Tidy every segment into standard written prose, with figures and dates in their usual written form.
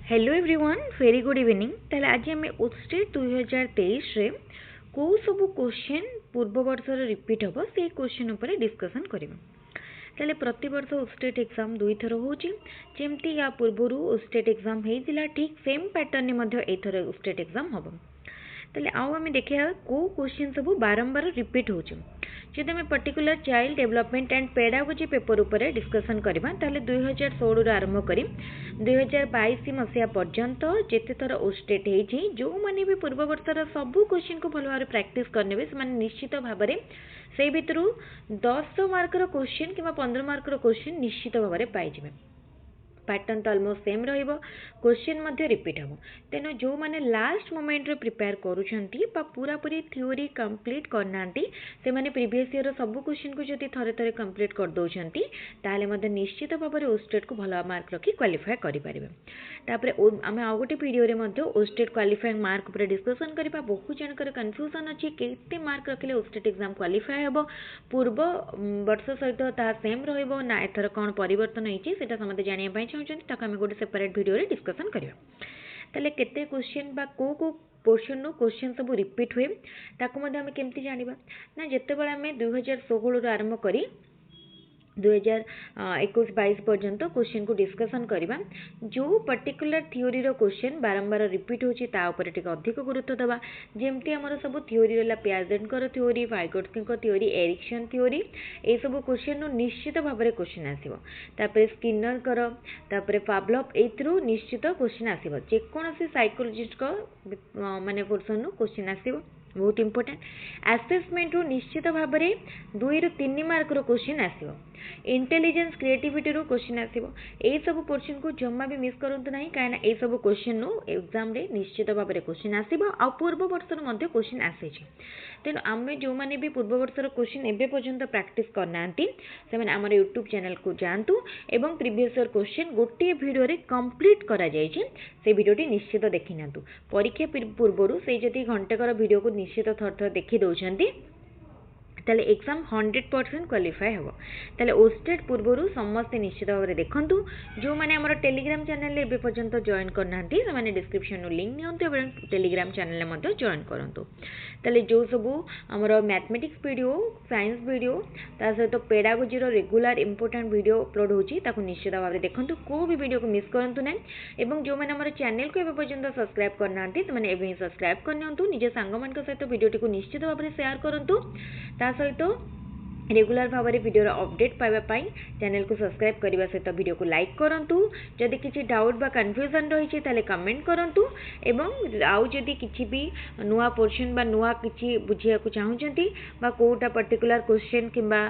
Hello everyone very good evening. ताहले आज आम ओस्टेट 2023 रे कौ सब क्वेश्चन पूर्व वर्षर रिपीट हम से क्वेश्चन उपर डिस्कसन करबा। ताहले प्रति वर्ष ओस्टेट एग्जाम दुई थर होची, जेमती या पूर्वर ओस्टेट एग्जाम हेतिला ठीक सेम पैटर्न मध्ये एथर ओस्टेट एग्जाम हम। ताहले आउ आम देखिया को क्वेश्चन सब बारंबार रिपीट होची। जदि आम particular child development and pedagogy paper उपर डिस्कसन करबा ताहले 2016 आरंभ करी 2022 मसीहा पर्यंत जेते थर ओस्टेट हेची जो माने भी पूर्व वर्षर सब क्वेश्चन को भल भाव प्रैक्टिस करने से निश्चित भाव में से भितर 10 मार्कर क्वेश्चन कि 15 मार्कर क्वेश्चन निश्चित भाव में पाइबे। पैटर्न तो अलमोस्ट सेम रहिबो, क्वेश्चन मध्य रिपीट हम। तेणु जो माने लास्ट मोमेंट रे प्रिपेयर करूछंती बा पूरा पूरी थ्योरी कंप्लीट करनांती से माने प्रीवियस ईयर सब क्वेश्चन को जति थरे थरे कंप्लीट कर दोछंती ताले मध्य निश्चित भाव में ओस्टेट को भलो मार्क रखी क्वालिफाई करि परिबे। तापरे आमे आ गोटे वीडियो रे मध्य ओस्टेट क्वालिफाइंग मार्क ऊपर डिस्कशन करबा। बहुत जनकर कंफ्यूजन अछि केते मार्क रखले ओस्टेट एग्जाम क्वालिफाई हेबो, पूर्व वर्ष सहित ता सेम रहिबो ना एथर कोन परिवर्तन होईची सेटा समते जानिया पई चाहते गोटे सेपरेट वीडियो रे डिस्कसन करबा। ताले केते क्वेश्चन बा को पोर्शन नो क्वेश्चन सब रिपीट हुए ताको मध्ये हम केमती जानिबा ना जेते बेला हम 2016 रो आरंभ करी 2021-22 पर्यंत क्वेश्चन को डिस्कसन करबा। जो पर्टिकुलर थ्योरी रो क्वेश्चन बारंबार रिपीट होची ता ऊपर टिक अधिक गुरुत्व दबा। जेमती हमर सब थ्योरी रहला पियाजेंट को थ्योरी, वाइगोट्स्की को थ्योरी, एरिक्सन थ्योरी, ए सब क्वेश्चन नो निश्चित भाव में क्वेश्चन आसीबो। तापर स्किनर कर तापर पावलोव एथरो निश्चित क्वेश्चन आसीबो। जे कोनोसी साइकोलॉजिस्ट को माने पोर्शन नो क्वेश्चन आसीबो। बहुत इंपोर्टेंट असेसमेंट रो निश्चित भाव में 2 ରୁ 3 मार्क रो क्वेश्चन आसीबो। इंटेलिजेंस क्रिएटिविटी रो क्वेश्चन आसीबो। ए सब पोर्शन को जम्मा भी मिस करंतु नाही कायना ए सब क्वेश्चन नो एग्जाम रे निश्चित भाव में क्वेश्चन आसीबो आ पूर्व वर्ष रो मध्ये क्वेश्चन आसीछि। तेन आमे जो माने भी पूर्व वर्ष रो क्वेश्चन एबे पर्यंत प्रैक्टिस करनांती से माने हमर YouTube चैनल को जानतु एवं प्रीवियस ईयर क्वेश्चन गोटे वीडियो रे कंप्लीट करा जायछि। से वीडियोटी निश्चित देखि नंतु। परीक्षा पूर्वरु से जति घंटेकर वीडियो को निश्चित थर थर देखि दउछंती ताले एग्जाम 100% क्वालिफाई हम। ताले ओस्टेट पूर्वर समस्ते निश्चित भाव में देखंतु। जो माने हमर टेलीग्राम चैनल रे पर्यंत जॉइन करनांती से माने डिस्क्रिप्शन नो लिंक नियंतु एवं टेलीग्राम चैनल रे मध्ये जॉइन करंतु। ताले जो सब हमर मैथमेटिक्स वीडियो, साइंस वीडियो ता सहित पेडागोजी रो रेगुलर इंपोर्टेंट वीडियो अपलोड होची ताको निश्चित भाव में देखंतु। को भी वीडियो को मिस करंतु नै एवं जो माने हमर चैनल को एबे पर्यंत सब्सक्राइब करनांती से माने एबे सब्सक्राइब करनियंतु। निजे सांग मान सहित वीडियोटी को निश्चित भाव में शेयर करंतु। ता सहित रेगुलर भाव में वीडियो अपडेट पाइबा चैनल को सब्सक्राइब करने सहित वीडियो को लाइक करूँ। जदि किसी डाउट बा कन्फ्यूजन रही है कमेंट करूँ एवं आउ जदि किसी भी नुआ पोर्शन बा नुआ किसी बुझिया को चाहूँगी कोटा पर्टिकुलर क्वेश्चन किंबा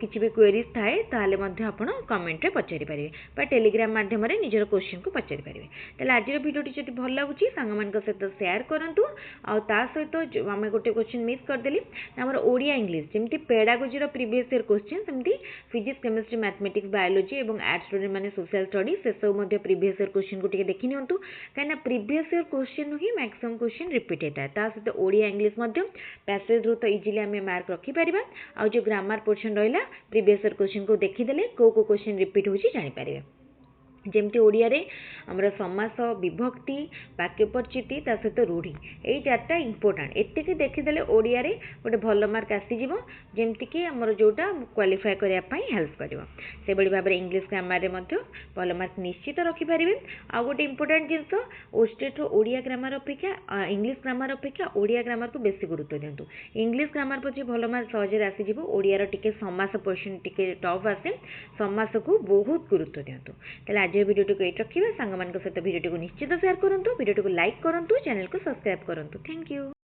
किसी भी क्वेरीज थाए ताले मध्य आपण कमेंट रे पचारि पारिबे बा टेलीग्राम माध्यम रे निजर क्वेश्चन को पचारि पारिबे। ताले आजिर वीडियोटी जदि भल लागुची सांग मान सहित शेयर करूँ। आ ता सहित आम गोटे क्वेश्चन मिस करदेली हमर ओडिया इंग्लिश जेमती पेडागोजी प्रीवियस ईयर क्वेश्चन सेमती फिजिक्स, केमिस्ट्री, मैथमेटिक्स, बायोलॉजी और आर्ट्स स्टूडेंट माने सोशल स्टडी से सब मध्य प्रीवियस ईयर क्वेश्चन को देखि नियंतु कहीं प्रीवियस ईयर क्वेश्चन ही मैक्सिमम क्वेश्चन रिपीट होता है। ता सहित ओडिया इंग्लिश मध्य पैसेज रू तो इजिली आम मार्क रखि परिबा। आ जो ग्रामर पोर्शन रहिला प्रीवियस ईयर क्वेश्चन को देखिदेले को क्वेश्चन रिपीट होची जानि परिबे। जेमती ओडिया रे हमर समास, विभक्ति, वाक्य परिचिति ता सहित रूढ़ी यही चार्टा इंपोर्टेंट एतिकी देखीदेले ओडिया रे गोटे भल मार्क आसीजिवो जेमती कि हमर जोटा क्वालिफाई करिया पई हेल्प करिवो। से बड़ी भाबरे इंग्लिश ग्रामर रे मध्य भल मार्क निश्चित रखि परिबे। आ गोटे इंपोर्टेंट जिंस ओस्टेट रो ओडिया ग्रामर अपेक्षा इंग्लिश ग्रामर अपेक्षा ओडिया ग्रामर को बेसी गुरुत्व दियंतु। इंग्लिश ग्रामर पछे भल मार्क सहज आसीजिवो, ओडिया रो टिके समास पोर्शन टिके टफ आसे, समास को बहुत गुरुत्व दियंतु। ताले आज वीडियो को ये रखिए सांग मान सहित वीडियो को निश्चित शेयर करूँ, वीडियो को लाइक करूँ, चैनल को सब्सक्राइब करूँ। Thank you.